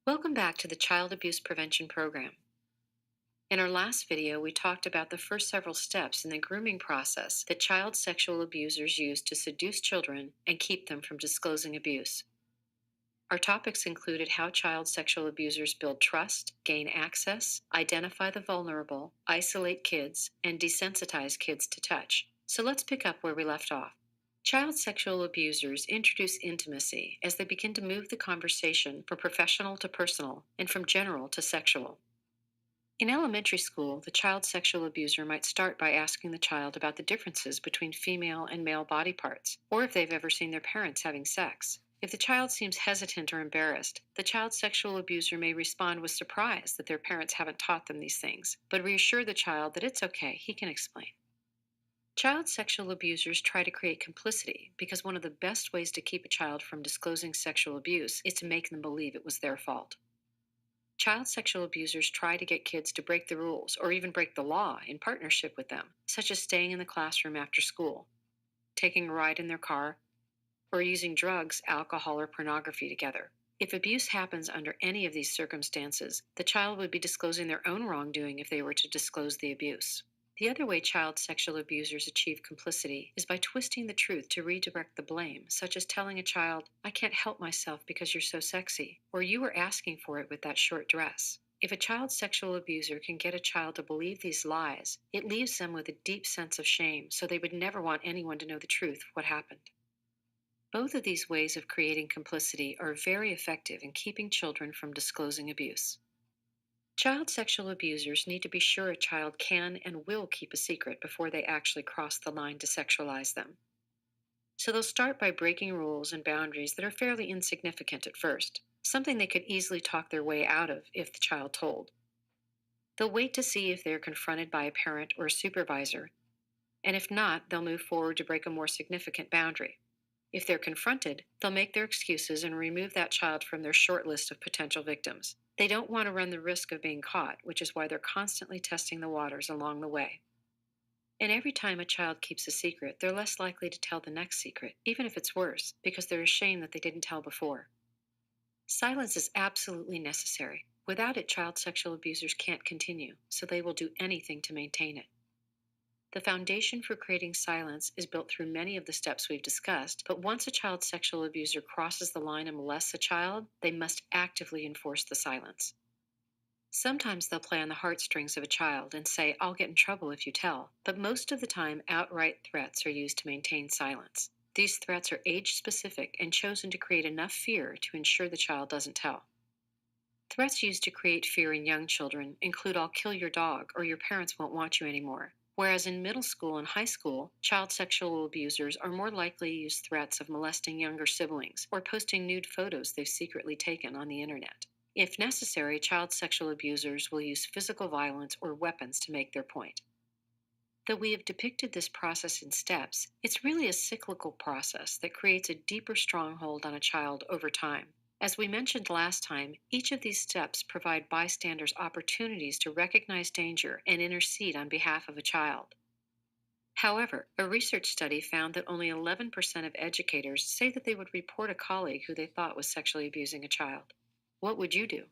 Welcome back to the Child Abuse Prevention Program. In our last video, we talked about the first several steps in the grooming process that child sexual abusers use to seduce children and keep them from disclosing abuse. Our topics included how child sexual abusers build trust, gain access, identify the vulnerable, isolate kids, and desensitize kids to touch. So let's pick up where we left off. Child sexual abusers introduce intimacy as they begin to move the conversation from professional to personal and from general to sexual. In elementary school, the child sexual abuser might start by asking the child about the differences between female and male body parts, or if they've ever seen their parents having sex. If the child seems hesitant or embarrassed, the child sexual abuser may respond with surprise that their parents haven't taught them these things, but reassure the child that it's okay, he can explain. Child sexual abusers try to create complicity because one of the best ways to keep a child from disclosing sexual abuse is to make them believe it was their fault. Child sexual abusers try to get kids to break the rules or even break the law in partnership with them, such as staying in the classroom after school, taking a ride in their car, or using drugs, alcohol, or pornography together. If abuse happens under any of these circumstances, the child would be disclosing their own wrongdoing if they were to disclose the abuse. The other way child sexual abusers achieve complicity is by twisting the truth to redirect the blame, such as telling a child, "I can't help myself because you're so sexy," or "You were asking for it with that short dress." If a child sexual abuser can get a child to believe these lies, it leaves them with a deep sense of shame, so they would never want anyone to know the truth of what happened. Both of these ways of creating complicity are very effective in keeping children from disclosing abuse. Child sexual abusers need to be sure a child can and will keep a secret before they actually cross the line to sexualize them. So they'll start by breaking rules and boundaries that are fairly insignificant at first, something they could easily talk their way out of if the child told. They'll wait to see if they're confronted by a parent or a supervisor, and if not, they'll move forward to break a more significant boundary. If they're confronted, they'll make their excuses and remove that child from their short list of potential victims. They don't want to run the risk of being caught, which is why they're constantly testing the waters along the way. And every time a child keeps a secret, they're less likely to tell the next secret, even if it's worse, because they're ashamed that they didn't tell before. Silence is absolutely necessary. Without it, child sexual abusers can't continue, so they will do anything to maintain it. The foundation for creating silence is built through many of the steps we've discussed, but once a child sexual abuser crosses the line and molests a child, they must actively enforce the silence. Sometimes they'll play on the heartstrings of a child and say, "I'll get in trouble if you tell," but most of the time, outright threats are used to maintain silence. These threats are age specific and chosen to create enough fear to ensure the child doesn't tell. Threats used to create fear in young children include, "I'll kill your dog," or "Your parents won't want you anymore." Whereas in middle school and high school, child sexual abusers are more likely to use threats of molesting younger siblings or posting nude photos they've secretly taken on the internet. If necessary, child sexual abusers will use physical violence or weapons to make their point. Though we have depicted this process in steps, it's really a cyclical process that creates a deeper stronghold on a child over time. As we mentioned last time, each of these steps provide bystanders opportunities to recognize danger and intercede on behalf of a child. However, a research study found that only 11% of educators say that they would report a colleague who they thought was sexually abusing a child. What would you do?